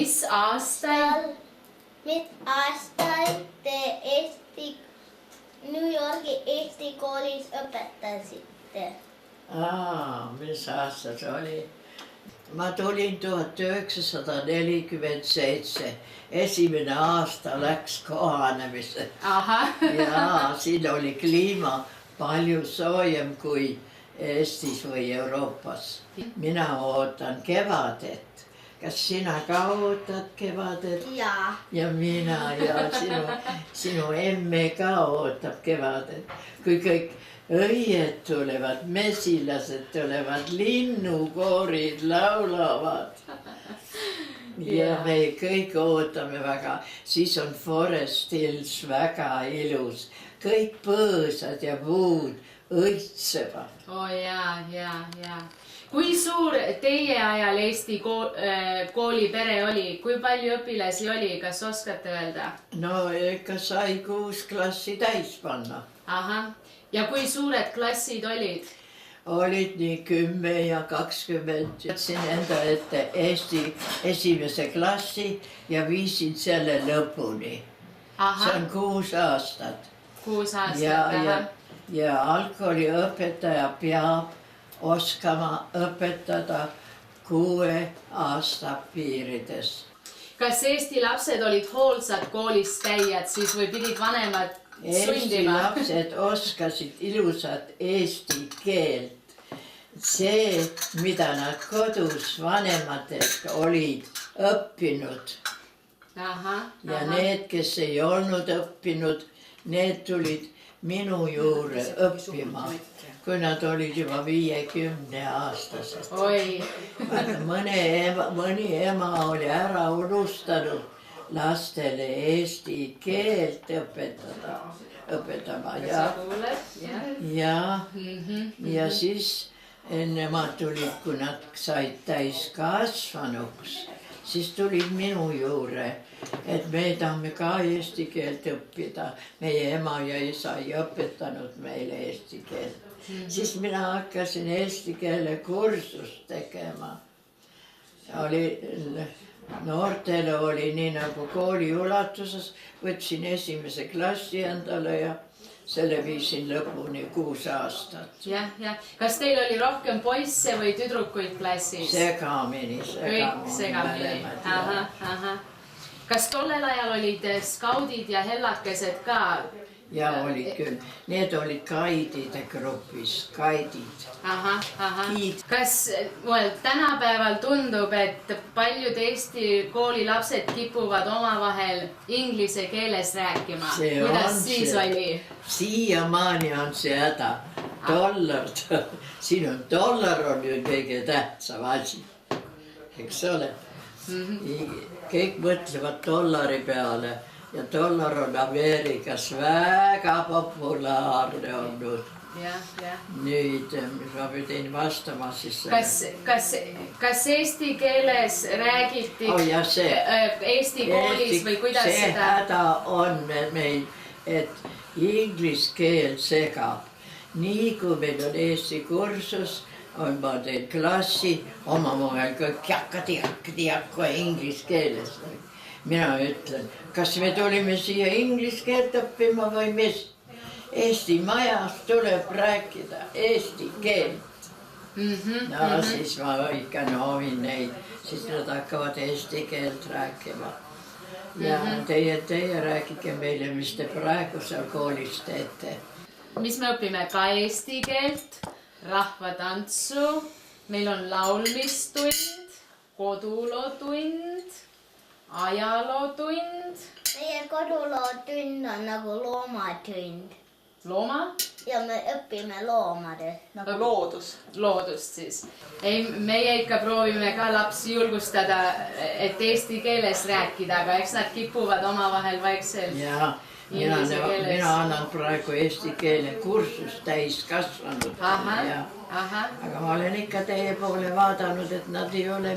mis aastal te New Yorgi Eesti koolis õpetasite? Mis aasta see oli? Ma tulin 1947. Esimene aasta läks kohanemise. Ja siin oli kliima palju soojem kui Eestis või Euroopas. Mina ootan kevadet. Kas sina ka ootad kevadet? Jaa. Ja mina ja sinu emme ka ootab kevadet. Kui kõik õied tulevad, mesilased tulevad, linnukoorid laulavad. Ja me kõik ootame väga. Siis on Forest Hills väga ilus. Kõik põõsad ja puud õitsevad. Jaa. Kui suur teie ajal Eesti koolipere oli? Kui palju õpilasi oli? Kas oskate öelda? No ikka sai 6 klassi täis panna. Ja kui suured klassid olid? Olid nii 10 ja 20. Jätsin enda ette Eesti esimese klassi ja viisin selle lõpuni. See on 6 aastat. 6 aastat, Ja algkooliõpetaja peab oskama õpetada 6 aasta piirides. Kas Eesti lapsed olid hoolsad koolis käijad siis või pidid vanemad Eesti sundima? lapsed oskasid ilusat eesti keelt. See, mida nad kodus vanematest olid õppinud. Ja need, kes ei olnud õppinud, need tulid minu juurde õppima, kui nad olid juba 50-aastased. Mõni ema oli ära unustanud lastele eesti keelt õpetama. Ja siis nemad tulid, kui nad said täiskasvanuks, siis tulid minu juurde, et me tahame ka eesti keelt õppida. Meie ema ja isa ei õpetanud meile eesti keelt. Siis mina hakkasin eesti keele kursust tegema. Noortele oli nii nagu kooli ulatuses, võtsin esimese klassi endale ja selle viisin lõpuni 6 aastat. Kas teil oli rohkem poisse või tüdrukuid klassis? Segamini. Kas tollel ajal olid skaudid ja hellakesed ka? Ja olid küll. Need olid gaidide grupis, gaidid. Kas tänapäeval tundub, et paljud Eesti koolilapsed kipuvad omavahel inglise keeles rääkima? Kuidas siis oli? Siiamaani on see häda. Dollar on ju kõige tähtsam asi. Eks ole? Kõik mõtlevad dollari peale. Ja dollar on Ameerikas väga populaarne olnud. Nüüd, mis ma pidin vastama siis... Kas eesti keeles räägiti Eesti koolis või kuidas seda... See häda on meil, et inglise keel segab. Nii kui meil on eesti kursus, on ma teil klassi, omamoel kõik jakka inglise keeles. Mina ütlen, kas me tulime siia inglise keelt õppima või mis? Eesti majas tuleb rääkida eesti keelt. No siis ma ikka noovin neid, siis nad hakkavad eesti keelt rääkima. Ja teie rääkige meile, mis te praegu seal koolis teete. Mis me õpime? Ka eesti keelt, rahvatantsu, meil on laulmistund, kodulootund, ajalootund. Meie kodulootund on nagu loomatund. Looma? Ja me õpime loomadest. Nagu loodus. Loodust siis. Meie ikka proovime ka lapsi julgustada, et eesti keeles rääkida, aga eks nad kipuvad omavahel vaikselt. Ja inglise keeles. Mina annan praegu eesti keele kursust täiskasvanud. Aga ma olen ikka teie poole vaadanud, et nad ei ole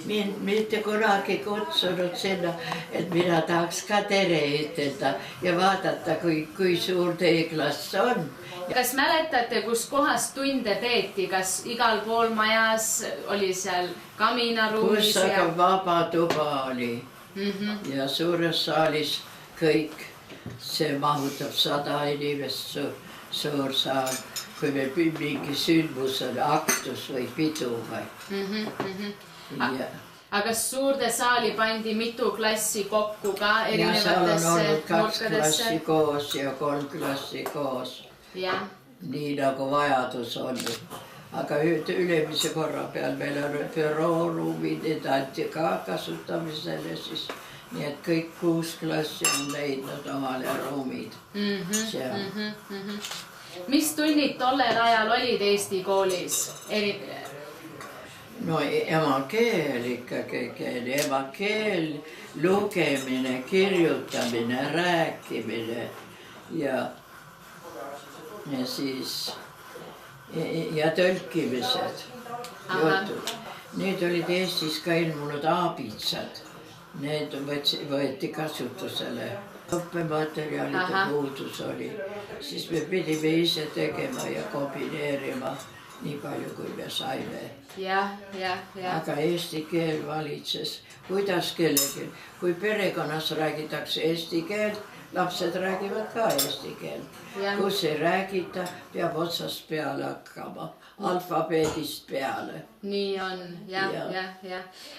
mind mitte kunagi kutsunud sinna, et mina tahaks ka tere ütelda ja vaadata, kui suur teie klass on. Kas mäletate, kus kohas tunde peeti? Kas igal pool majas oli seal kaminaruumis? Kus aga vaba tuba oli ja suures saalis kõik, see mahutab 100 inimest suur saal, kui meil mingi sündmus on, aktus või pidu või. Aga kas suurde saali pandi mitu klassi kokku ka Ja seal on erinevatesse olnud 2 klassi nurkadesse? koos ja 3 klassi koos. Nii nagu vajadus on. Aga ülemise korra peal meil on bürooruumid, need anti ka kasutamisele siis. Nii et kõik 6 klassi on leidnud omale ruumid. Mis tunnid tollel ajal olid Eesti koolis? No emakeel ikkagi, emakeel, lugemine, kirjutamine, rääkimine ja siis ja tõlkimised, jutud. Need olid Eestis ka ilmunud aabitsad. Need võeti kasutusele. Õppematerjalide puudus oli. Siis me pidime ise tegema ja kombineerima nii palju, kui me saime. Aga eesti keel valitses. Kuidas kellegi? Kui perekonnas räägitakse eesti keelt, lapsed räägivad ka eesti keelt. Kus ei räägita, peab otsast peale hakkama. Alfabeedist peale. Nii on, jah.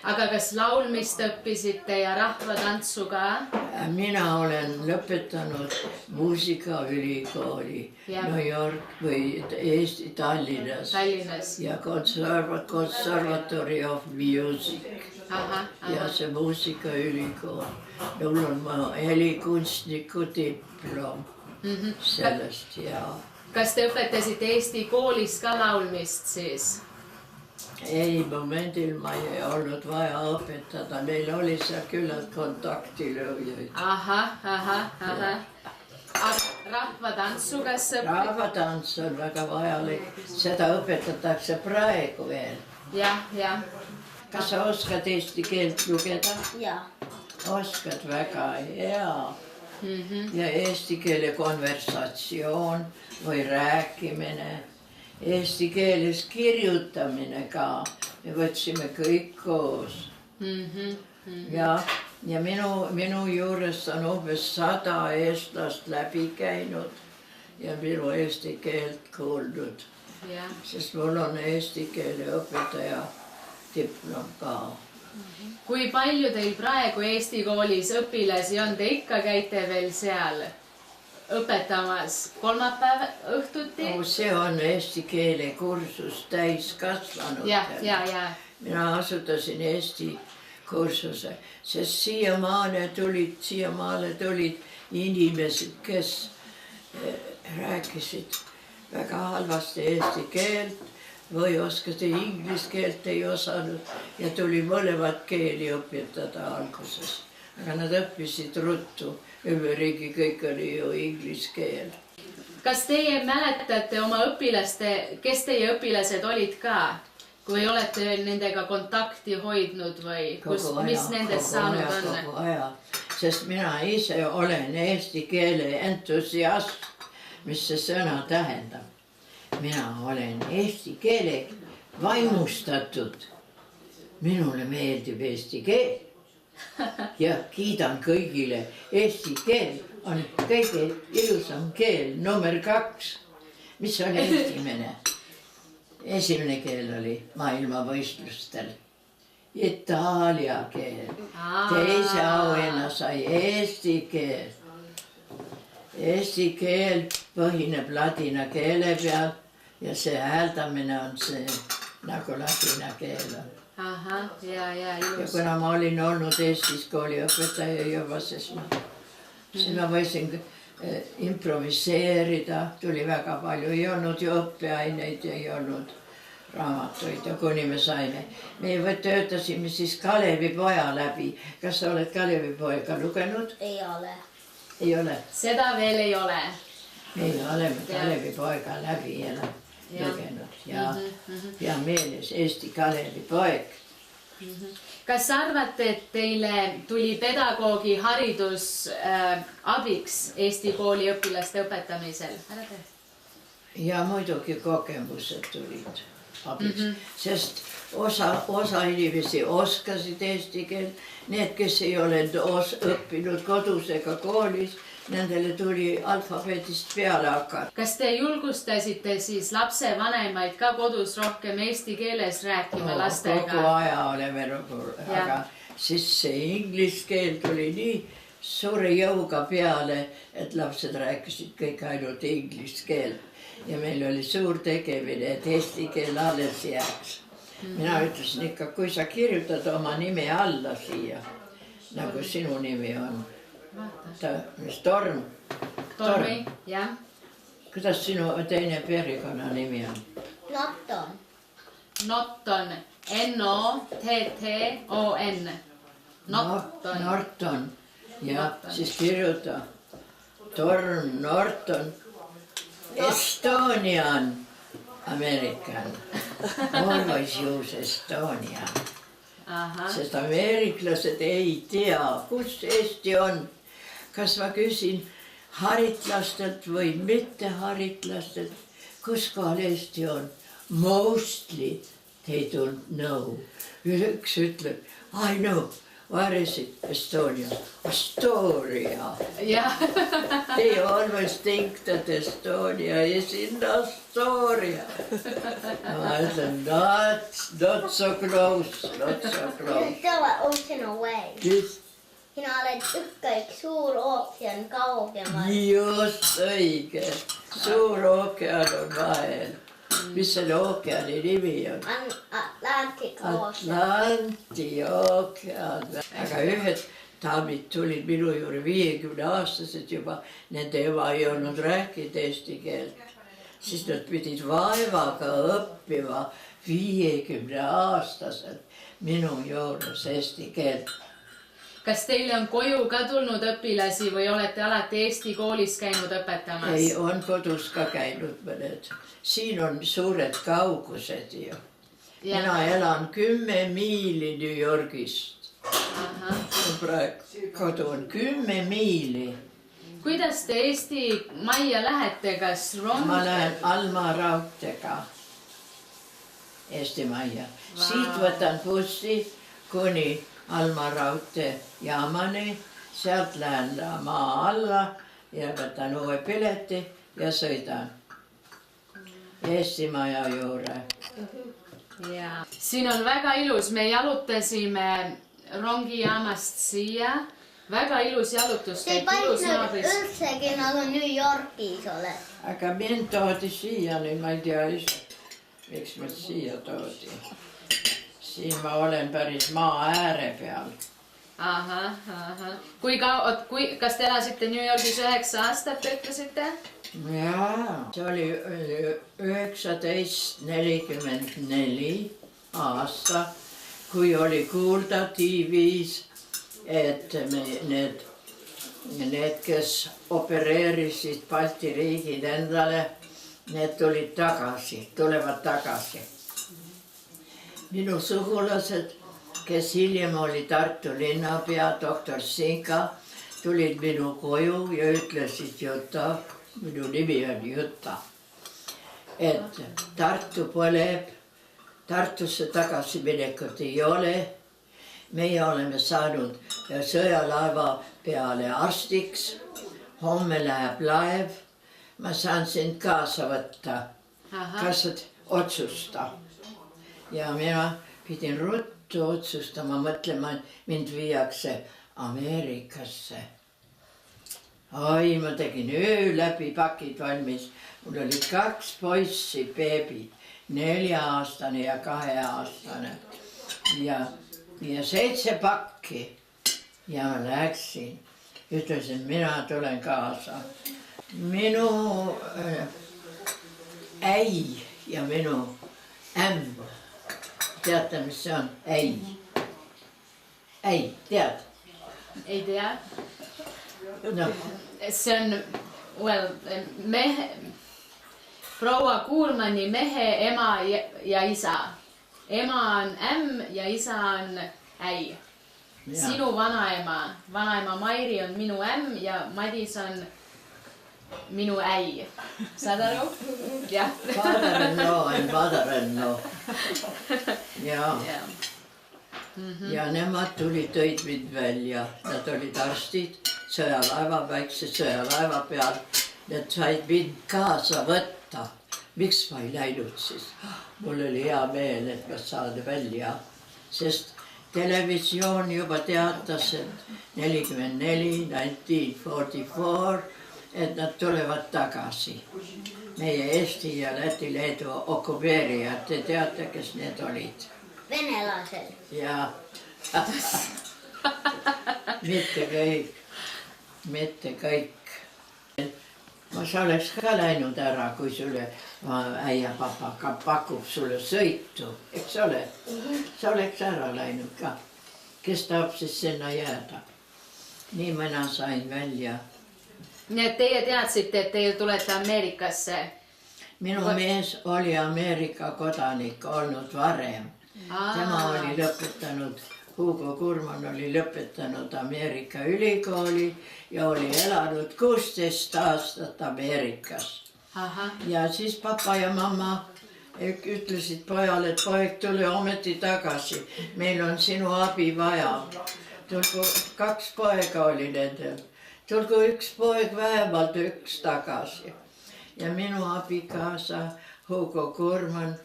Aga kas laulmist õppisite ja rahvatantsu ka? Mina olen lõpetanud muusikaülikooli New York või Eesti Tallinnas. Ja Conservatory of Music. Ja see muusikaülikool. Mul on helikunstniku diplom sellest, jaa. Kas te õpetasite Eesti koolis ka laulmist siis? Ei, momendil ma ei olnud vaja õpetada. Meil oli seal küllalt kontaktilööjaid. Rahvatantsu kas õpetati? Rahvatants on väga vajalik. Seda õpetatakse praegu veel. Jah. Kas sa oskad eesti keelt lugeda? Jaa. Oskad väga hea. Ja eesti keele konversatsioon või rääkimine. Eesti keeles kirjutamine ka. Me võtsime kõik koos. Ja minu juures on umbes 100 eestlast läbi käinud ja minu eesti keelt kuulnud. Sest mul on eesti keele õpetaja diplom ka. Kui palju teil praegu Eesti koolis õpilasi on? Te ikka käite veel seal õpetamas kolmapäev õhtuti? See on eesti keele kursus täiskasvanutele. Mina asutasin eesti kursuse, sest siiamaale tulid inimesed, kes rääkisid väga halvasti eesti keelt või oskati inglise keelt ei osanud ja tuli mõlemat keeli õpetada alguses. Aga nad õppisid ruttu, ümber riigi kõik oli ju inglise keel. Kas teie mäletate oma õpilaste, kes teie õpilased olid ka? Kui olete nendega kontakti hoidnud või mis nendest saanud on? Kogu aja, sest mina ise olen eesti keele entusiast, mis see sõna tähendab. Mina olen eesti keele vaimustatud. Minule meeldib eesti keel ja kiidan kõigile. Eesti keel on kõige ilusam keel, number 2. Mis oli esimene? Esimene keel oli maailmavõistlustel. Itaalia keel. Teise auhinna sai eesti keel. Eesti keel põhineb ladina keele peal ja see hääldamine on see nagu ladina keel on. Ja kuna ma olin olnud Eestis kooliõpetaja juba, siis ma võisin improviseerida, tuli väga palju, ei olnud ju õppeaineid, ei olnud raamatuid ja kuni me saime. Me töötasime siis Kalevipoja läbi. Kas sa oled Kalevipoega lugenud? Ei ole. Ei ole. Seda veel ei ole. Meie oleme Kalevipoega läbi lugenud ja hea meeles Eesti Kalevipoeg. Kas arvate, et teile tuli pedagoogi haridus abiks Eesti kooli õpilaste õpetamisel? Ja muidugi kogemused tulid abiks, sest osa inimesi oskasid eesti keelt, need, kes ei ole õppinud kodus ega koolis, nendele tuli alfabeetist peale hakata. Kas te julgustasite siis lapsevanemaid ka kodus rohkem eesti keeles rääkima lastega? Kogu aja oleme aga siis see inglise keel tuli nii suure jõuga peale, et lapsed rääkisid kõik ainult inglise keelt. Ja meil oli suur tegevine, et eesti keel alles jääks. Mina ütlesin ikka, kui sa kirjutad oma nime alla siia, nagu sinu nimi on. Torm. Tormi, jah. Kuidas sinu teine perikonna nimi on? Norton. Norton. N-O-T-T-O-N. Norton. Norton. Ja siis kirjuta. Torm, Norton. Estonian. American. Always use Estonian. Sest ameeriklased ei tea, kus Eesti on. Kas ma küsin haritlastelt või mitte haritlastelt, kus kohal Eesti on? Mostly they don't know. Üks ütleb, I know, where is it? Estonia. Astoria. Yeah. They always think that Estonia is in Astoria. Ma ütlen, not so close, not so close. Still ocean away. Just Sinä olet üks suur ookean kaugemal. just õige. Suur ookean on vahel. Mis selle ookeani nimi on? Atlantic Ocean. Atlanti ookean. Aga ühed daamid tulid minu juurde 50-aastased juba. Nende ema ei olnud rääkinud eesti keelt. Siis nad pidid vaevaga õppima 50-aastaselt minu juures eesti keelt. Kas teile on koju ka tulnud õpilasi või olete alati Eesti koolis käinud õpetamas? Ei, on kodus ka käinud mõned. Siin on suured kaugused ju. Mina elan 10 miili New Yorgist. Praegu kodu on 10 miili. Kuidas te Eesti majja lähete? Kas rong? Ma lähen Alma raudteega Eesti majja. Siit võtan bussi kuni Alma raudtee jaamani, sealt lähen maa alla ja võtan uue pileti ja sõidan Eesti maja juurde. Ja. Siin on väga ilus, me jalutasime rongijaamast siia. Väga ilus jalutus. See ei paistnud üldsegi nagu New Yorgis oled. Aga mind toodi siia, nüüd ma ei tea ise, miks mind siia toodi. Siin ma olen päris maa ääre peal. Kas te elasite New Yorgis 9 aastat, ütlesite? Jaa, see oli 1944 aasta, kui oli kuulda TV-s, et need, kes opereerisid Balti riigid endale, need tulevad tagasi. Minu sugulased, kes hiljem oli Tartu linnapea, doktor Sinka, tulid minu koju ja ütlesid Jutta, minu nimi on Jutta, et Tartu põleb, Tartusse tagasi minekut ei ole. Meie oleme saanud sõjalaeva peale arstiks, homme läheb laev, ma saan sind kaasa võtta, kas sa otsusta. Ja mina pidin ruttu otsustama, mõtlema, mind viiakse Ameerikasse. Ai, ma tegin öö läbi pakid valmis. Mul oli 2 poissi, beebid, 4-aastane ja 2-aastane. Ja 7 pakki. Ja ma läksin. Ütlesin, mina tulen kaasa. Minu äi ja minu ämm. Teate, mis see on? Äi. Äi, tead? Ei tea. No, See on, well, proua Kuurmani mehe ema ja isa. Ema on M ja isa on äi. Sinu vanaema Mairi on minu M ja Madis on minu äi. Saad aru? Jah. father-in-law and mother-in-law. Ja nemad tõid mind välja. Nad olid arstid sõjalaeva, väikse sõjalaeva peal. Nad said mind kaasa võtta. Miks ma ei läinud siis? Mul oli hea meel, et ma saan välja. Sest televisioon juba teatas, et 1944, et nad tulevad tagasi. Meie Eesti ja Läti Leedu okupeerijad, te teate, kes need olid? Venelased. Ja mitte kõik. Ma sa oleks ka läinud ära, kui sulle äia papa pakub sulle sõitu, eks ole? Sa oleks ära läinud ka. Kes tahab siis sinna jääda? Nii mina sain välja. Nii et teie teadsite, et teie tulete Ameerikasse? Minu mees oli Ameerika kodanik olnud varem. Tema oli lõpetanud, Hugo Kurman oli lõpetanud Ameerika ülikooli ja oli elanud 16 aastat Ameerikas. Ja siis papa ja mamma ütlesid pojale, et poeg, tule ometi tagasi. Meil on sinu abi vaja. Tulgu 2 poega oli nendel. Tulgu 1 poeg, vähemalt 1 tagasi. Ja minu abikaasa Hugo Kurman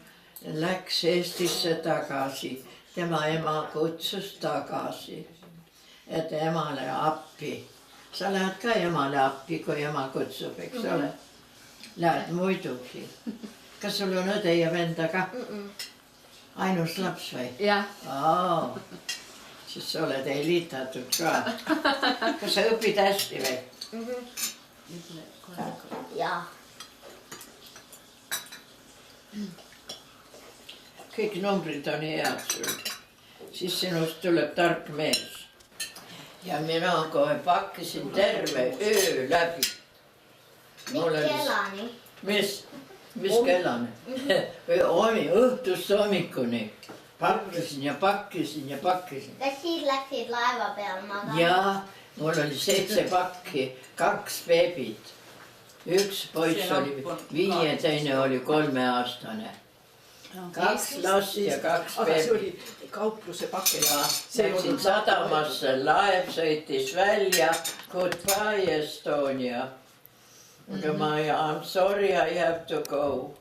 läks Eestisse tagasi. Tema ema kutsus tagasi, et emale appi. Sa lähed ka emale appi, kui ema kutsub, eks ole? Lähed muidugi. Kas sul on õde ja venda ka? Ainus laps või? Jah. Siis sa oled eliitatud ka. Kas sa õpid hästi või? Jah. Kõik numbrid on head sul. Siis sinust tuleb tark mees. Ja mina kohe pakkisin terve öö läbi. Kellani? Mis kellani? Õhtust hommikuni. Pakkisin ja pakkisin ja pakkisin. Kas siis läksid laeva peal magama? Ja mul oli 7 pakki, 2 beebit. 1 poiss oli 5, teine oli 3-aastane. 2 last ja 2 Aga see beebit. oli kaupluse pakke. Läksin sadamasse, laev sõitis välja. Goodbye Estonia. Aga I'm sorry, I have to go.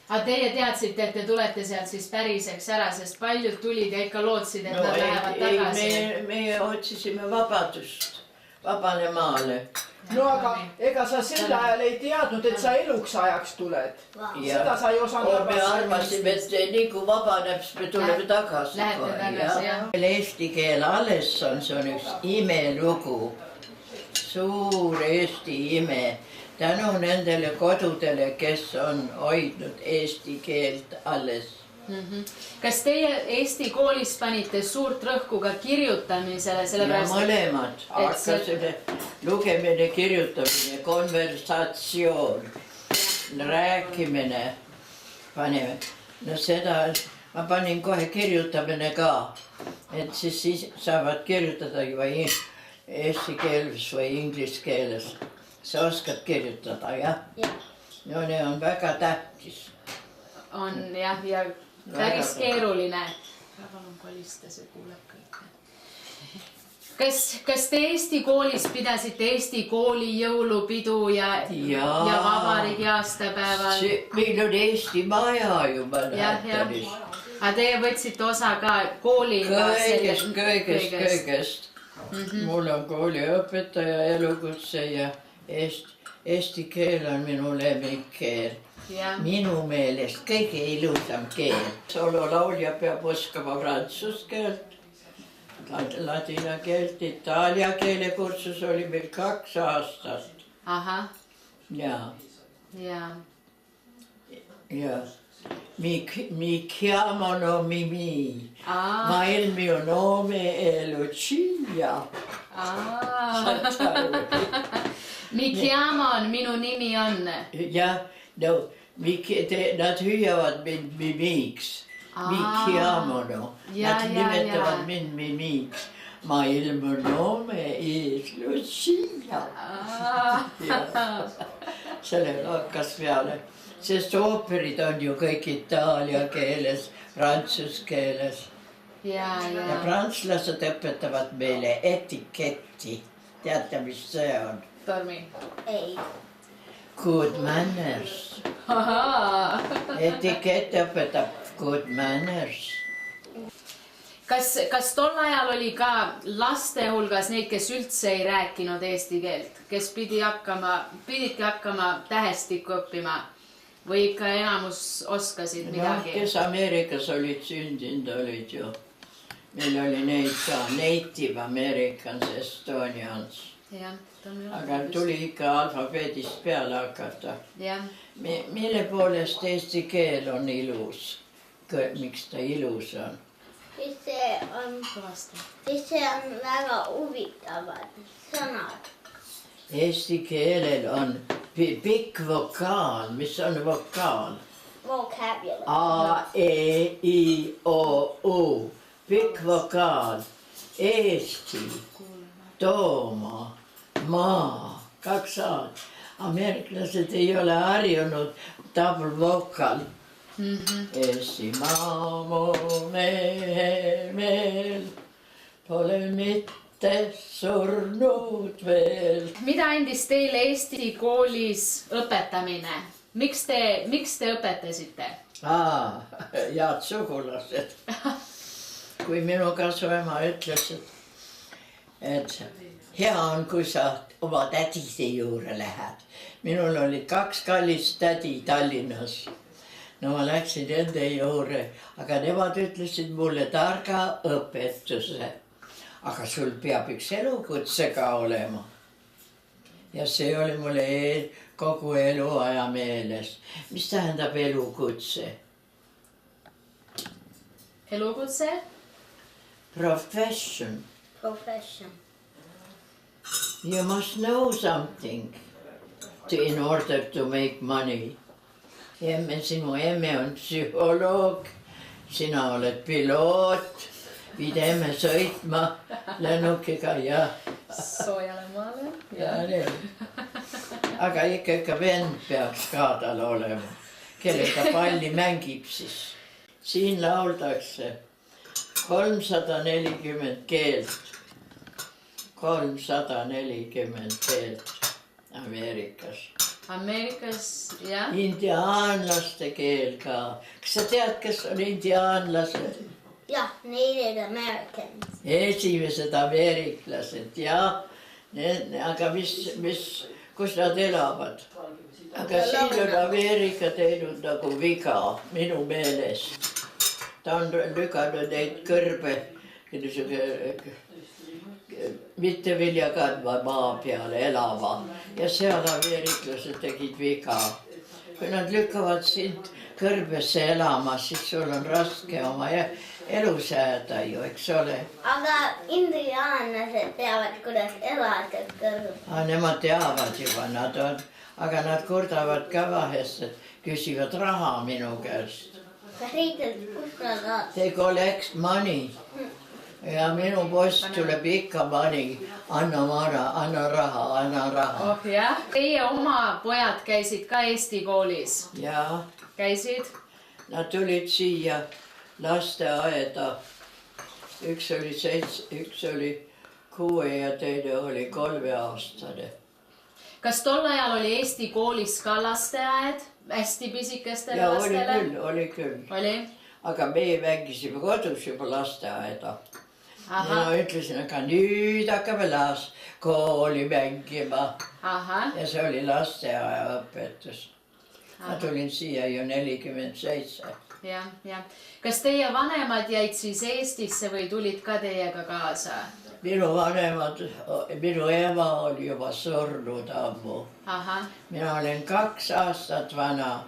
Aga teie teadsite, et te tulete sealt siis päriseks ära, sest paljud tulid ja ikka lootsid, et nad lähevad tagasi. Me otsisime vabadust, vabale maale. No aga ega sa sel ajal ei teadnud, et sa eluks ajaks tuled. Seda sa ei osanud Me arvasime, et nii kui vabaneb, siis me tuleme tagasi. Lähete tagasi, jah. Eesti keel alles on, see on üks imelugu. Suur Eesti ime. Tänu nendele kodudele, kes on hoidnud eesti keelt alles. Kas teie Eesti koolis panite suurt rõhku ka kirjutamisele? Ja mõlemad. Hakkasime lugemine, kirjutamine, konversatsioon, rääkimine panime. No seda ma panin kohe kirjutamine ka. Et siis saavad kirjutada juba eesti keeles või inglise keeles. Sa oskad kirjutada, jah? No ne on väga tähtis. On jah, ja päris keeruline. Palun kolista, see kuuleb kõik. Kas te Eesti koolis pidasite Eesti kooli jõulupidu ja vabariigi aastapäeval? Meil on Eesti maja juba nähtanis. Aga teie võtsite osa ka koolina? Kõigest. Mul on kooliõpetaja elukutse ja eesti keel on minu lemmikkeel. Minu meelest kõige ilusam keel. Sololaulja peab oskama prantsuse keelt, ladina keelt, itaalia keele kursus oli meil 2 aastat. Ja. Mi chiamano Mimi, ma il mio nome è Lucia. Mi chiamon, minu nimi on. Ja, no, nad hüüavad mind Mimiks. Mikiamono. Nad nimetavad mind Mimiks. Ma ilmun Noome ees Lucia. Sellele hakkas peale. Sest ooperid on ju kõik itaalia keeles, prantsuse keeles. Ja prantslased õpetavad meile etiketti. Teate, mis see on? Tormi. Ei. Good manners. Etikett õpetab good manners. Kas tol ajal oli ka laste hulgas neid, kes üldse ei rääkinud eesti keelt, kes pididki hakkama tähestikku õppima või ikka enamus oskasid midagi? Kes Ameerikas olid sündinud, olid ju. Meil oli neid ka, Native Americans, Estonians. Aga tuli ikka alfabeedist peale hakata. Mille poolest eesti keel on ilus? Miks ta ilus on? Siis see on väga huvitavad sõnad. Eesti keelel on pikk vokaal. Mis on vokaal? Vocabulary. A, E, I, O, U. Pikk vokaal. Eesti, Tooma, maa. 2 A-d. Ameeriklased ei ole harjunud double vocal. Eesti maamu mehel pole mitte surnud veel. Mida andis teile Eesti koolis õpetamine? Miks te õpetasite? Head sugulased. Kui minu kasvaema ütles, et hea on, kui sa oma tädide juurde lähed. Minul oli 2 kallist tädi Tallinnas. No ma läksin enda juurde, aga nemad ütlesid mulle targa õpetuse. Aga sul peab üks elukutse ka olema. Ja see oli mulle kogu eluaja meeles. Mis tähendab elukutse? Elukutse? Profession. Profession. You must know something in order to make money. Sinu emme on psühholoog, sina oled piloot, viid emme sõitma lennukiga ja... Soojale maale. Ja. Aga ikka vend peaks ka tal olema, kellega palli mängib siis. Siin lauldakse 340 keelt. 340 keelt Ameerikas. Ameerikas, jah? Indiaanlaste keel ka. Kas sa tead, kes on indiaanlased? Jah, Native Americans. Esimesed ameeriklased, jah. Aga kus nad elavad? Aga siin on Ameerika teinud nagu viga minu meelest. Ta on lükanud neid kõrbe mitte vilja kandva maa peale elava ja seal ameeriklased tegid viga. Kui nad lükkavad sind kõrbesse elama, siis sul on raske oma elu sääda ju, eks ole. Aga indiaanlased teavad, kuidas elada kõrva. Nemad teavad juba, aga nad kurdavad ka vahest, et küsivad raha minu käest. Kas riidad, kus nad on? They collect money. Ja minu post tuleb ikka money. Anna raha. Oh jah. Teie oma pojad käisid ka Eesti koolis? Jaa. Käisid? Nad tulid siia lasteaeda. Üks oli 6 ja teine oli 3-aastane. Kas tol ajal oli Eesti koolis ka lasteaed? Hästi pisikestele lastele? Oli küll. Oli? Aga meie mängisime kodus juba lasteaeda. Mina ütlesin, aga nüüd hakkame kooli mängima. Ja see oli lasteaia õpetus. Ma tulin siia ju 47. Ja. Kas teie vanemad jäid siis Eestisse või tulid ka teiega kaasa? Minu ema oli juba surnud ammu. Mina olin 2 aastat vana,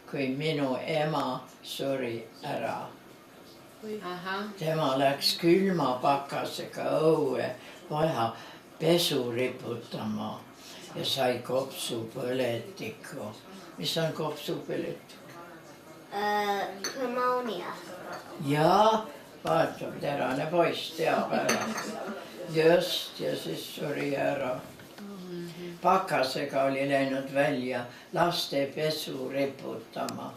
kui minu ema suri ära. Tema läks külma pakasega õue pesu riputama ja sai kopsupõletikku. Mis on kopsupõletik? Pneumonia. Jaa, vaata, terane poiss teab ära. Just, ja siis suri ära. Pakasega oli läinud välja laste pesu riputama.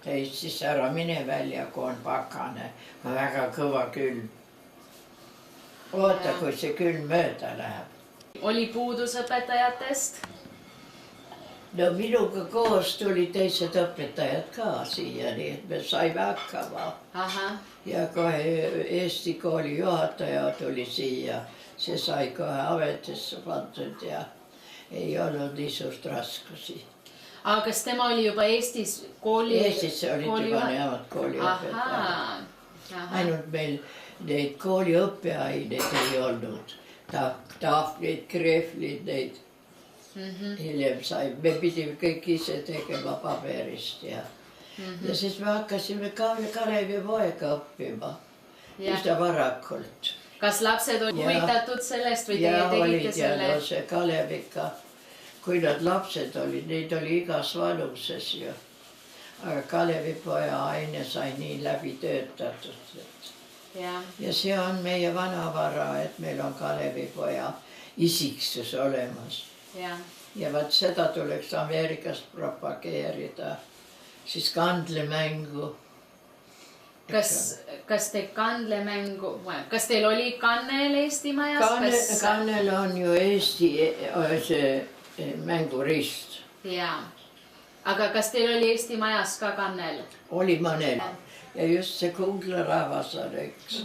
Teid siis ära mine välja, kui on pakane, kui väga kõva külm. Oota, kui see külm mööda läheb. Oli puudus õpetajatest? No minuga koos tuli teised õpetajad ka siia, nii et me saime hakkama. Aha. Ja kohe Eesti kooli juhataja tuli siia. See sai kohe ametisse pandud ja ei olnud niisugust raskusi. Aga kas tema oli juba Eestis kooli... Eestis olid juba nemad kooliõpetajad. Ainult meil neid kooliõppeaineid ei olnud. Tahvlid, krehvlid, neid hiljem sai. Me pidime kõik ise tegema paberist ja siis me hakkasime Kalevipoega õppima üsna varakult. Kas lapsed olid huvitatud sellest või teie tegite selle? Ja see Kalevika, kui nad lapsed olid, neid oli igas vanuses ju. Aga Kalevipoja aine sai nii läbi töötatud. Ja see on meie vanavara, et meil on Kalevipoja isiksus olemas. Ja vaat seda tuleks Ameerikast propageerida, siis kandlemängu. Kas te kandlemängu, kas teil oli kannel Eesti majas? Kannel on ju Eesti mängurist. Jaa. Aga kas teil oli Eesti majas ka kannel? Oli mõnel. Ja just see Kungla rahvas on üks.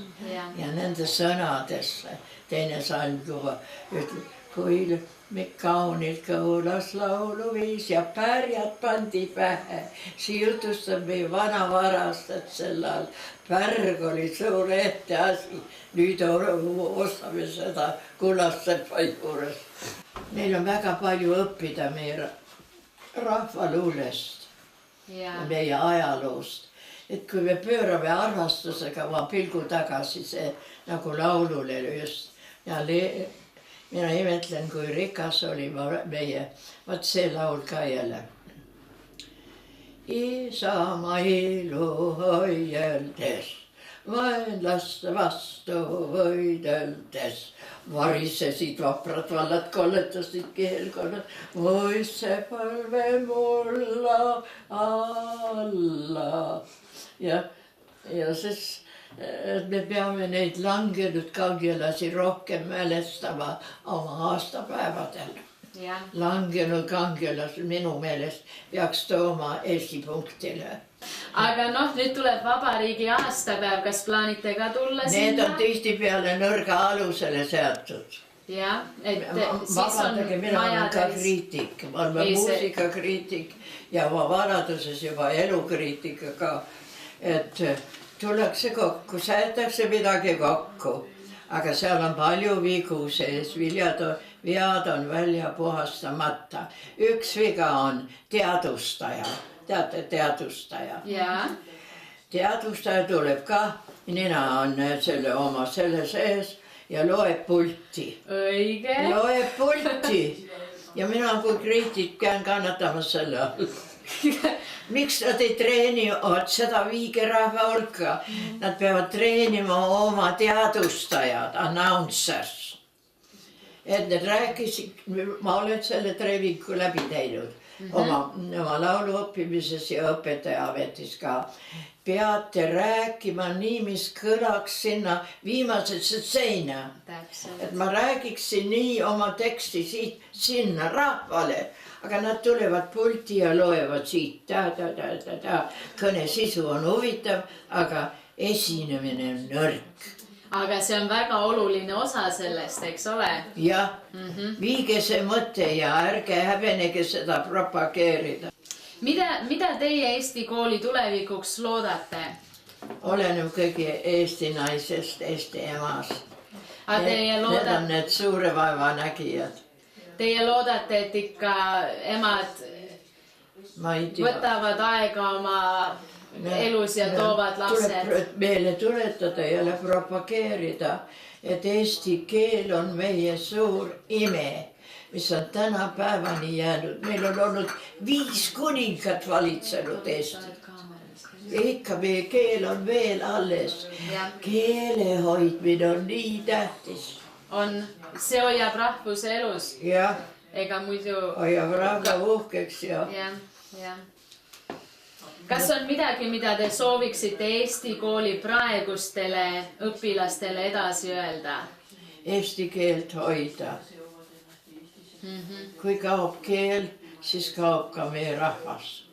Ja nende sõnadesse teine salm juba ütleb, kui kaunilt kõulas lauluviis ja pärjad pandi pähe. See jutustab meie vanavarast, et sel ajal pärg oli suur ette asi. Nüüd ostame seda Kullasepa juures. Meil on väga palju õppida meie rahvaluulest ja meie ajaloost. Et kui me pöörame armastusega oma pilgu tagasi, see nagu laulule just. Ja mina imetlen, kui rikas oli meie, vaat see laul ka jälle. Isamaa ilu hoieldes, vaenlaste vastu võideldes, varisesid vaprad vallad, kolletasid keelkonnad, võisse palve mulla alla. Ja siis me peame neid langenud kangelasi rohkem mälestama oma aastapäevadel. Langenud kangelas minu meelest peaks tooma esipunktile. Aga nüüd tuleb vabariigi aastapäev, kas plaanite ka tulla sinna? Need on tihtipeale nõrga alusele seatud. Jah, et siis on vabandage, mina olen ka kriitik, ma olen muusikakriitik ja oma vanaduses juba elukriitika ka, et tullakse kokku, säetakse midagi kokku, aga seal on palju vigu sees, vead on välja puhastamata. Üks viga on teadustaja, teate teadustaja. Teadustaja tuleb ka, nina on oma selle sees ja loeb pulti. Õige. Loeb pulti ja mina kui kriitik pean kannatama selle all. Miks nad ei treeni seda viige rahva hulka? Nad peavad treenima oma teadustajad, announcers. Et need rääkisid, ma olen selle treeningu läbi teinud oma laulu õppimises ja õpetaja ametis ka. Peate rääkima nii, mis kõlaks sinna viimasesse seina. Et ma räägiksin nii oma teksti siit sinna rahvale. Aga nad tulevad pulti ja loevad siit. Kõne sisu on huvitav, aga esinemine on nõrk. Aga see on väga oluline osa sellest, eks ole? Jah, viige see mõte ja ärge häbenege seda propageerida. Mida teie Eesti kooli tulevikuks loodate? Oleneb kõigi Eesti naisest, Eesti emast. Need on need suure vaeva nägijad. Teie loodate, et ikka emad võtavad aega oma elus ja toovad lapsed. Tuleb meile tuletada ja propageerida, et eesti keel on meie suur ime, mis on tänapäevani jäänud. Meil on olnud 5 kuningat valitsenud Eestit. Ikka meie keel on veel alles. Keele hoidmine on nii tähtis. See hoiab rahvuse elus. Jah. Ega muidu... Hoiab rahva uhkeks ja... Kas on midagi, mida te sooviksite Eesti kooli praegustele õpilastele edasi öelda? Eesti keelt hoida. Kui kaob keel, siis kaob ka meie rahvas.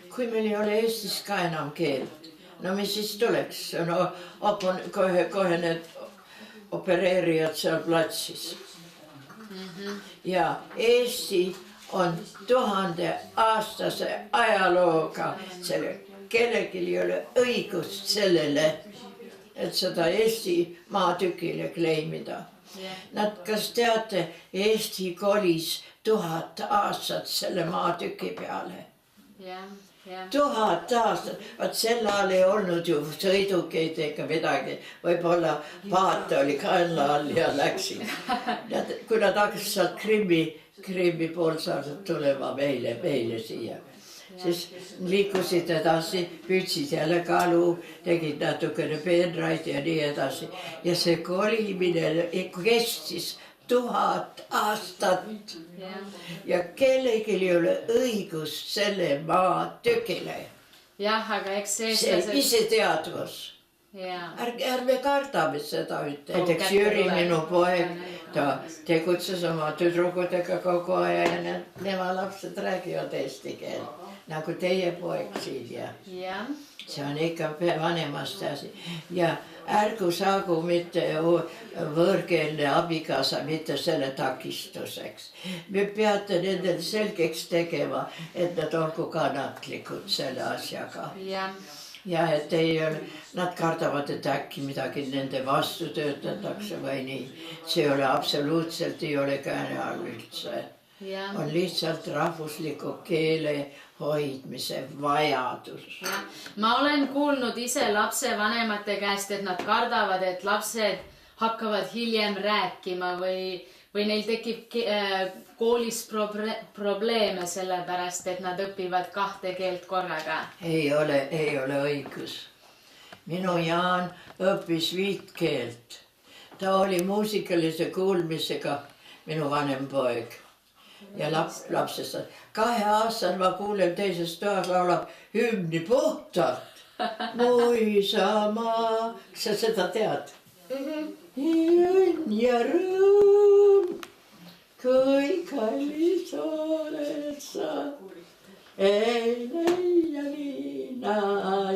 Kui meil ei ole Eestis ka enam keelt, no mis siis tuleks? Kohe need opereerijad seal platsis. Ja Eesti on 1000-aastase ajalooga. Kellelgi ei ole õigust sellele, et seda Eesti maatükile kleimida. Nad, kas teate, Eesti kolis 1000 aastat selle maatüki peale. 1000 aastat, vaat sel ajal ei olnud ju sõidukeid ega midagi, võib-olla paat oli kaenla all ja läksid. Kui nad hakkasid sealt Krimmi poolsaarelt tulema meile siia, siis liikusid edasi, püüdsid jälle kalu, tegid natukene peenraid ja nii edasi. Ja see kolimine kestis 1000 aastat. Ja kellelgi ei ole õigust selle maatükile. Jah, aga eks see iseteadvus. Ärme kardame seda ütle. Näiteks Jüri, minu poeg, ta tegutses oma tüdrukutega kogu aja ja nema lapsed räägivad eesti keelt. Nagu teie poeg siin. See on ikka vanemast asi. Ja ärgu saagu mitte võõrkeelne abikaasa mitte selle takistuseks. Me peate nendel selgeks tegema, et nad olgu kannatlikud selle asjaga. Ja et nad kardavad, et äkki midagi nende vastu töötatakse või nii. See ei ole absoluutselt, ei ole käene all üldse. On lihtsalt rahvusliku keele hoidmise vajadus. Ma olen kuulnud ise lapsevanemate käest, et nad kardavad, et lapsed hakkavad hiljem rääkima või neil tekib koolis probleeme sellepärast, et nad õpivad 2 keelt korraga. Ei ole õigus. Minu Jaan õppis 5 keelt. Ta oli muusikalise kuulmisega minu vanem poeg. Ja lapsest 2 aastal ma kuulen teises toas laulab hümni puhtalt. Mu isamaa. Kas sa seda tead? Ja rõõm, kui kallis oled sa. Eile ja liina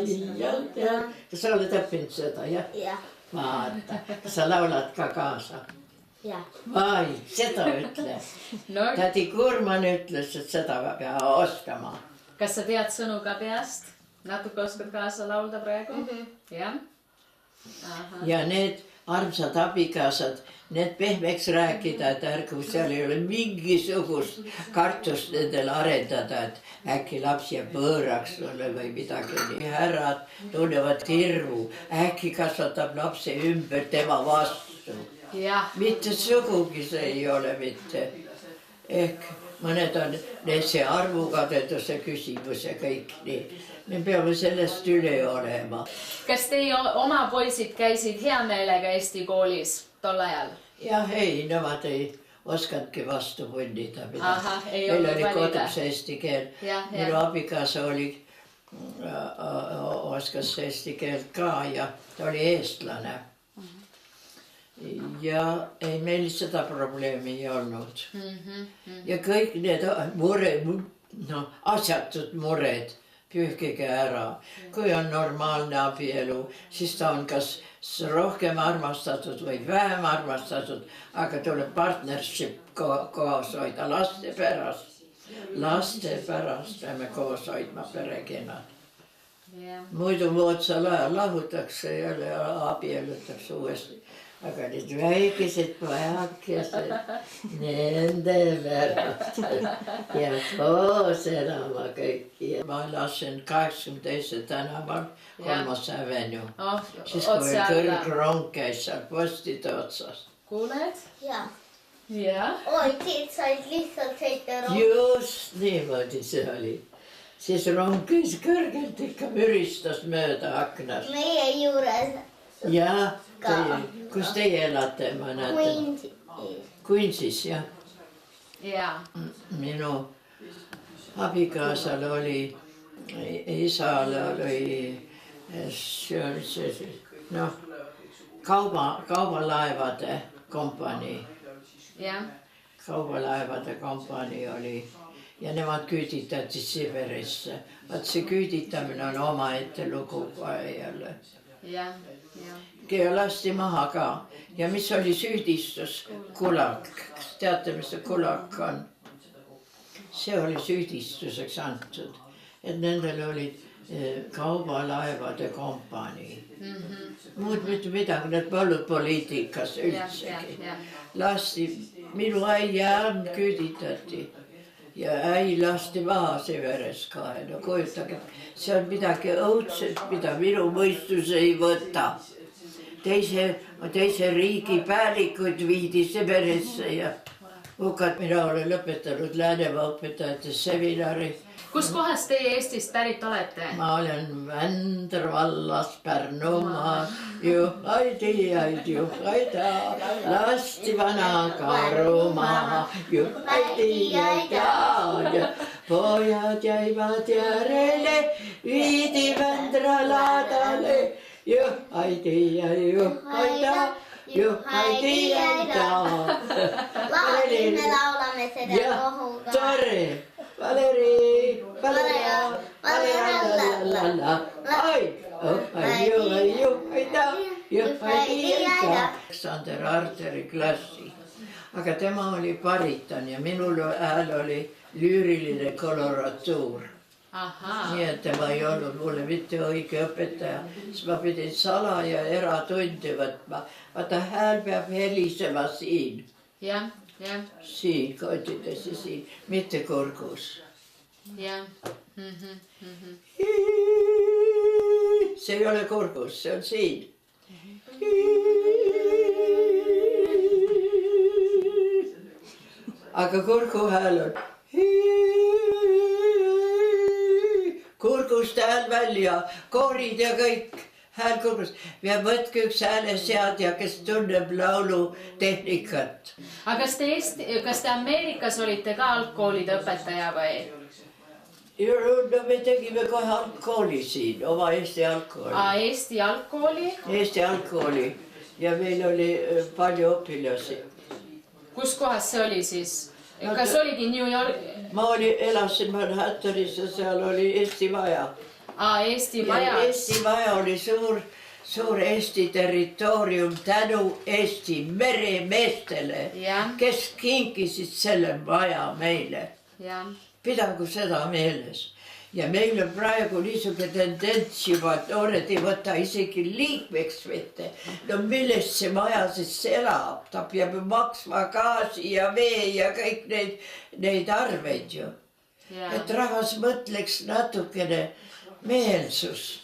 iialt ja... Kas sa oled õppinud seda, jah? Jah. Vaata, kas sa laulad ka kaasa? Jah. Vai, seda ütle. Tädi Kurman ütles, et seda peab oskama. Kas sa tead sõnu ka peast? Natuke oskad kaasa laulda praegu? Jah. Ja need armsad abikaasad, need pehmeks rääkida, et ärgu seal ei ole mingisugust kartust nendel arendada, et äkki laps jääb võõraks või midagi. Härrad tunnevad hirmu, äkki kasvatab lapse ümber tema vastu. Mitte sugugi see ei ole mitte. Ehk mõned on see arvukadeduse küsimus ja kõik nii. Me peame sellest üle olema. Kas teie oma poisid käisid hea meelega Eesti koolis tol ajal? Jah, ei, nemad ei oskanudki vastu punnida. Meil oli kodus eesti keel. Minu abikaasa oskas eesti keelt ka ja ta oli eestlane. Ja ei meil seda probleemi ei olnud. Ja kõik need asjatud mured pühkige ära. Kui on normaalne abielu, siis ta on kas rohkem armastatud või vähem armastatud, aga tuleb partnership koos hoida laste pärast. Laste pärast peame koos hoidma perekonnad. Muidu moodsal ajal lahutakse ja abiellutakse uuesti. aga need väikesed pojakesed, nende pärast ja koos elama kõiki. Ma elasin 82. tänaval, 3. Avenue. Siis kui kõrgrong käis seal postide otsas. Kuuled? Jaa. Jah. Oi, siit said lihtsalt sõita rongi. Just niimoodi see oli. Siis rong käis kõrgelt ikka müristas mööda aknast. Meie juures. Ja, kus teie elate, ma näen? Queensis, jah. Jaa. Minu abikaasal oli, isal oli, noh, kaubalaevade kompanii. Jah. Kaubalaevade kompanii oli ja nemad küüditati Siberisse. Vaat see küüditamine on omaette lugu kohe jälle. Jah. Ja lasti maha ka. Ja mis oli süüdistus? Kulak. Teate, mis see kulak on? See oli süüdistuseks antud. Et nendel olid kaubalaevade kompanii. Muud mitte midagi, need polnud poliitikas üldsegi. Lasti, minu äia küüditati. Ja äi lasti maha Siberes ka. No kujutage, see on midagi õudset, mida minu mõistus ei võta. Teise riigi päälikuid viidi Siberisse ja hukad. Mina olen lõpetanud Läänemaa õpetajate seminari. Kus kohast teie Eestist pärit olete? Ma olen Vändra vallas Pärnumaa. Juhaidi, lasti vana karumaa. Juhaidi, pojad jäivad järele, viidi Vändra laadale. Juhaidi, Laulin, me laulame seda kohuga. Tore! Valeri, Alexander Arteri klassi. Aga tema oli bariton ja minul hääl oli lüüriline koloratuur. Nii et tema ei olnud mulle mitte õige õpetaja. Siis ma pidin salaja eratundi võtma. Vaata, hääl peab helisema siin. Jah. Siin, kotides ja siin, mitte kurgus. Jah. See ei ole kurgus, see on siin. Aga kurgu hääl on. Kurgust hääl välja, koorid ja kõik. Hääl kurgust. Ja võtke üks hääleseadja, kes tunneb laulutehnikat. Aga kas te Ameerikas olite ka algkoolide õpetaja või? No me tegime kohe algkooli siin, oma Eesti algkooli. Eesti algkooli? Eesti algkooli ja meil oli palju õpilasi. Kus kohas see oli siis? Kas oligi New York? Ma elasin Manhattanis ja seal oli Eesti Maja. Eesti Maja. Eesti Maja oli suur Eesti territoorium tänu Eesti meremeestele, kes kinkisid selle maja meile. Pidagu seda meeles. Ja meil on praegu niisugune tendents juba, et noored ei võta isegi liikmeks mitte. No millest see maja siis elab? Ta peab maksma gaasi ja vee ja kõik neid arveid ju. Et rahvas mõtleks natukene meelsus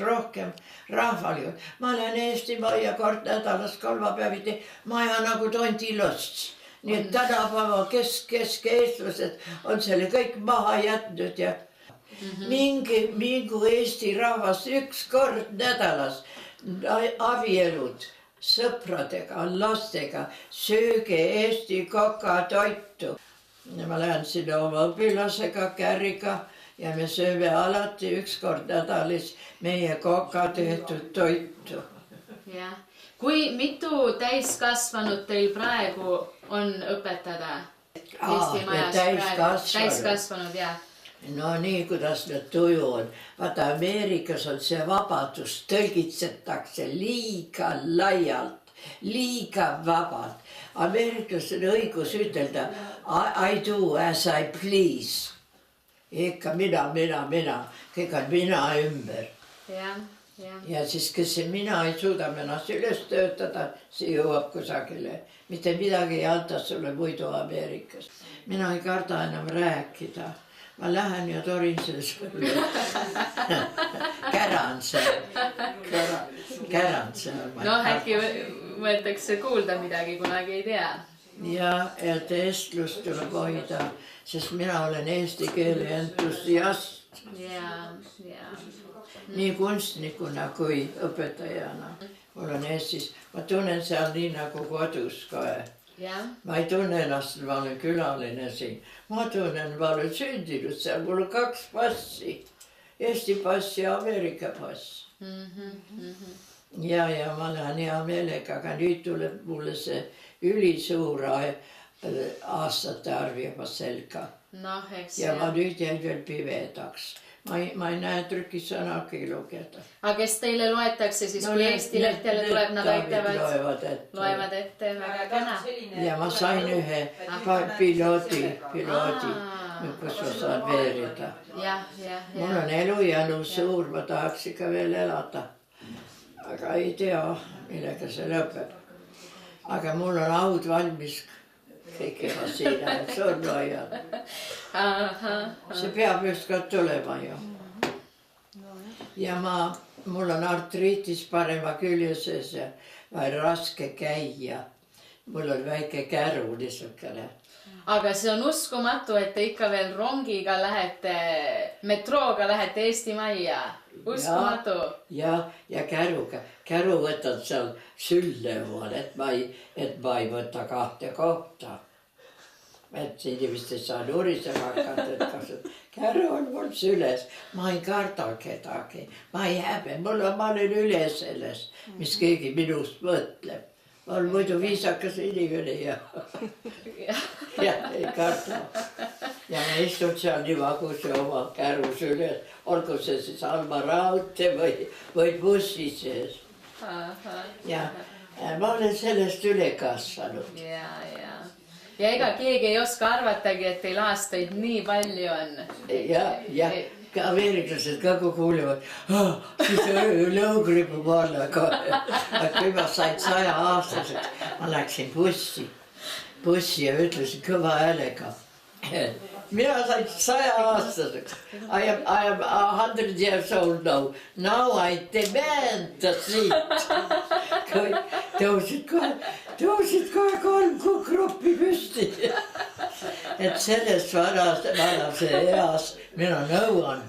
rohkem rahval ju. Ma olen Eesti Maja kord nädalas kolmapäeviti maja nagu tondilost. Nii et tänapäeva kesk-eestlased on selle kõik maha jätnud ja mingu Eesti rahvas üks kord nädalas abielud sõpradega, lastega, sööge Eesti kokatoitu. Ma lähen sinna oma õpilasega, Kärriga ja me sööme alati üks kord nädalis meie koka tehtud toitu. Kui mitu täiskasvanud teil praegu on õpetada Eesti Majas praegu? Täiskasvanud, jah. No nii, kuidas need tuju on. Vaata, Ameerikas on see vabadus, tõlgitsetakse liiga laialt, liiga vabalt. Ameerikas on õigus ütelda I do as I please. Ikka mina, kõik on mina ümber. Ja siis kes mina ei suuda ennast üles töötada, see jõuab kusagile. Mitte midagi ei anta sulle muidu Ameerikas. Mina ei karda enam rääkida. Ma lähen ja torin selle sulle. Käran seal. No äkki võetakse kuulda midagi, kunagi ei tea. Ja, et eestlust tuleb hoida, sest mina olen eesti keele entusiast. Nii kunstnikuna kui õpetajana. Mul on Eestis, ma tunnen seal nii nagu kodus kohe. Ma ei tunne ennast, ma olen külaline siin. Ma tunnen, ma olen sündinud seal, mul on 2 passi. Eesti pass ja Ameerika pass. Ja ma lähen hea meelega, aga nüüd tuleb mulle see ülisuur aastate arv juba selga. Ja ma nüüd jäin veel pimedaks. Ma ei näe trükisõnagi lugeda. Aga kes teile loetakse siis, kui Eesti lehtele tuleb, nad aitavad? Loevad ette, väga kena. Ja ma sain ühe piloodi, kus ma saan veerida. Mul on elu suur, ma tahaks ikka veel elada. Aga ei tea, millega see lõpeb. Aga mul on aud valmis kõikima siin, et surnu hoian. See peab just ka tulema ju. Ja mul on artriitis parema külje sees ja raske käia. Mul on väike käru niisugune. Aga see on uskumatu, et te ikka veel rongiga lähete, metrooga lähete Eesti majja. Uskumatu. Ja käruga. Käru võtad seal sülleval, et ma ei võta 2 kohta. Et inimest ei saa nurisema hakata, et käru on mul süles. Ma ei karda kedagi. Ma ei häbe. Ma olen üle sellest, mis keegi minust mõtleb. Ma olen muidu viisakas inimene ja ei karda. Ja ma istun seal nii vagus ja oma käru süles. Olgu see siis Alma raudtee või bussi sees. Ja ma olen sellest üle kasvanud. Ja ega keegi ei oska arvatagi, et teil aastaid nii palju on. Ja ameeriklased ka kui kuulevad, siis lõugribu alla ka. Kui ma sain 100-aastaseks, ma läksin bussi ja ütlesin kõva häälega. Mina sain 100-aastaseks. I am 100 years old now. Now I demand the seat. Tõusid kohe 3 kukroppi püsti. Et sellest vanase eas mina nõuan.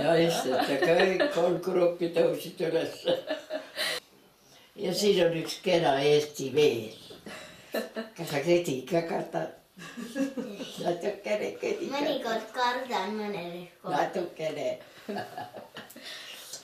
Ja istute kõik 3 gruppi tõusid üles. Ja siin on üks kena Eesti veel. Kas sa kediga kardad? Natukene kediga. Mõnikord kardan mõnel korda. Natukene.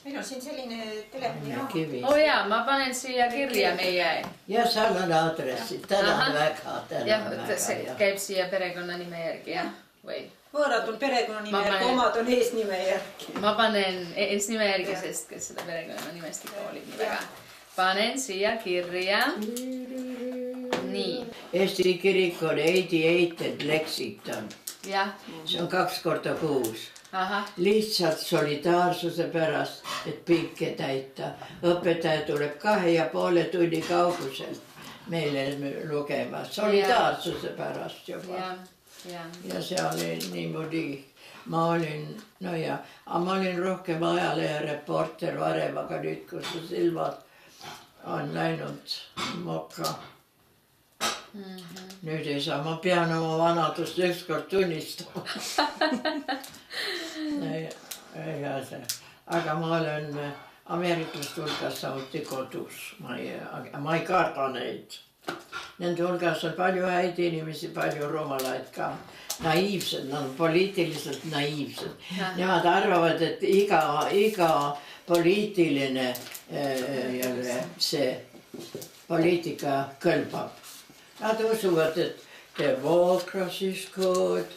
Meil on siin selline telefoni. Jaa, ma panen siia kirja meie. Ja seal on aadressid. Tänan väga. Jah, see käib siia perekonnanime järgi, jah? Või? Võõrad on perekonnanime järgi, omad on eesnime järgi. Ma panen eesnime järgi, sest kes seda perekonnanimest ikka olid nii väga. Panen siia kirja. Nii. Eesti kirik on 88 Lexington. Jah. See on 2 korda kuus. Aha. Lihtsalt solidaarsuse pärast, et pinke täita. Õpetaja tuleb 2,5 tunni kauguselt meile lugema. Solidaarsuse pärast juba. Ja see oli niimoodi. Ma olin rohkem ajalehereporter varem, aga nüüd, kus su silmad on läinud mokka. Nüüd ei saa, ma pean oma vanadust ükskord tunnistama. Aga ma olen ameeriklaste hulgas samuti kodus. Ma ei karda neid. Nende hulgas on palju häid inimesi, palju rumalaid ka. Naiivsed, nad on poliitiliselt naiivsed. Nemad arvavad, et iga poliitiline see poliitika kõlbab. Nad usuvad, et democracy is good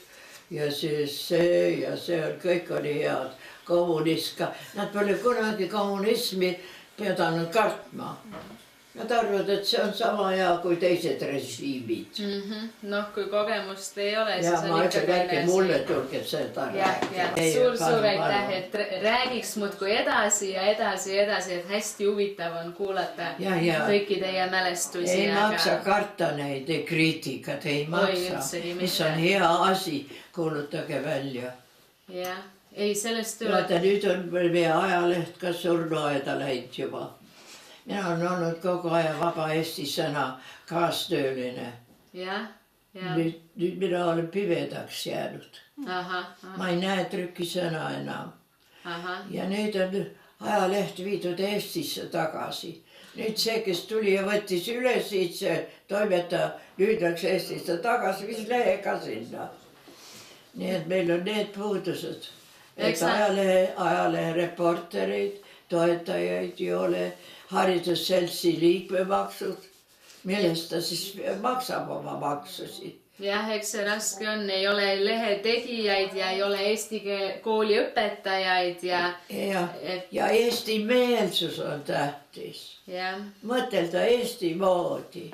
ja siis see ja see on, kõik oli head. Kommunism ka. Nad pole kunagi kommunismi pidanud kartma. Nad arvavad, et see on sama hea kui teised režiimid. Noh, kui kogemust ei ole, ja ma ütlen, ärge mulle tulge seda rääkida. Suur aitäh, et räägiks muudkui edasi ja edasi, et hästi huvitav on kuulata kõiki teie mälestusi. Ei maksa karta neid kriitikat, ei maksa. Mis on hea asi, kuulutage välja. Jah, ei sellest üle. Vaata, nüüd on meie ajaleht ka surnuaeda läinud juba. Mina olen olnud kogu aja Vaba Eesti Sõna kaastööline. Nüüd mina olen pimedaks jäänud. Ma ei näe trükisõna enam. Ja nüüd on ajaleht viidud Eestisse tagasi. Nüüd see, kes tuli ja võttis üles siit see toimetaja, nüüd läks Eestisse tagasi, mis lehe ka sinna. Nii et meil on need puudused. Et ajalehe reportereid, toetajaid ei ole, haridusseltsi liikmemaksud, millest ta siis maksab oma maksusid. Jah, eks see raske on, ei ole lehe tegijaid ja ei ole eesti kooli õpetajaid ja eesti meelsus on tähtis. Mõtelda Eesti moodi.